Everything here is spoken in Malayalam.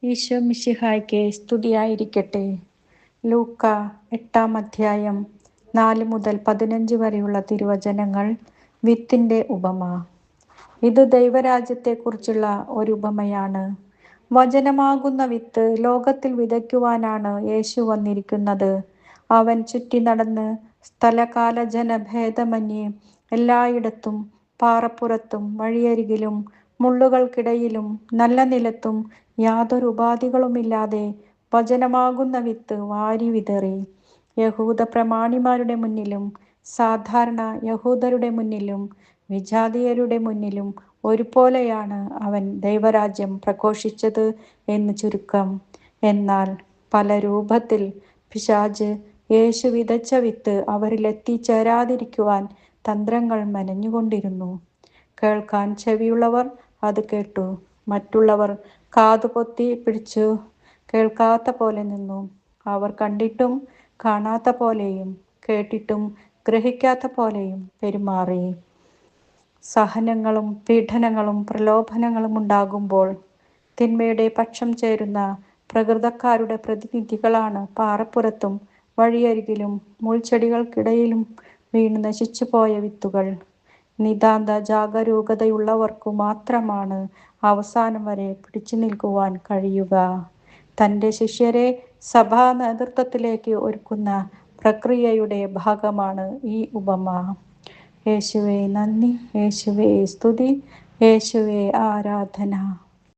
ഈശോ മിശിഹായ്ക്ക് സ്തുതിയായിരിക്കട്ടെ. ലൂക്ക 8-ാം അധ്യായം 4 മുതൽ 15 വരെയുള്ള തിരുവചനങ്ങൾ. വിത്തിന്റെ ഉപമ. ഇത് ദൈവരാജ്യത്തെക്കുറിച്ചുള്ള ഒരു ഉപമയാണ്. വചനമാകുന്ന വിത്ത് ലോകത്തിൽ വിതയ്ക്കുവാനാണ് യേശു വന്നിരിക്കുന്നത്. അവൻ ചുറ്റി നടന്ന് സ്ഥലകാലജനഭേദമന്യേ എല്ലായിടത്തും, പാറപ്പുറത്തും വഴിയരികിലും മുള്ളുകൾക്കിടയിലും നല്ല നിലത്തും യാതൊരു ഉപാധികളുമില്ലാതെ വചനമാകുന്ന വിത്ത് വാരി വിതറി. യഹൂദ പ്രമാണിമാരുടെ മുന്നിലും സാധാരണ യഹൂദരുടെ മുന്നിലും വിജാതീയരുടെ മുന്നിലും ഒരുപോലെയാണ് അവൻ ദൈവരാജ്യം പ്രഘോഷിച്ചത് എന്ന് ചുരുക്കം. എന്നാൽ പല രൂപത്തിൽ പിശാച് യേശു വിതച്ച വിത്ത് അവരിൽ എത്തിച്ചേരാതിരിക്കുവാൻ തന്ത്രങ്ങൾ മെനഞ്ഞുകൊണ്ടിരുന്നു. കേൾക്കാൻ ചെവിയുള്ളവർ അത് കേട്ടു. മറ്റുള്ളവർ കാതുപൊത്തി പിടിച്ചു കേൾക്കാത്ത പോലെ നിന്നു. അവർ കണ്ടിട്ടും കാണാത്ത പോലെയും കേട്ടിട്ടും ഗ്രഹിക്കാത്ത പോലെയും പെരുമാറി. സഹനങ്ങളും പീഡനങ്ങളും പ്രലോഭനങ്ങളും ഉണ്ടാകുമ്പോൾ തിന്മയുടെ പക്ഷം ചേരുന്ന പ്രകൃതക്കാരുടെ പ്രതിനിധികളാണ് പാറപ്പുറത്തും വഴിയരികിലും മുൾച്ചെടികൾക്കിടയിലും വീണ് നശിച്ചുപോയ വിത്തുകൾ. നിതാന്ത ജാഗരൂകതയുള്ളവർക്കു മാത്രമാണ് അവസാനം വരെ പിടിച്ചു നിൽക്കുവാൻ കഴിയുക. തൻ്റെ ശിഷ്യരെ സഭാ നേതൃത്വത്തിലേക്ക് ഒരുക്കുന്ന പ്രക്രിയയുടെ ഭാഗമാണ് ഈ ഉപമ. യേശുവേ നന്ദി, യേശുവേ സ്തുതി, യേശുവേ ആരാധന.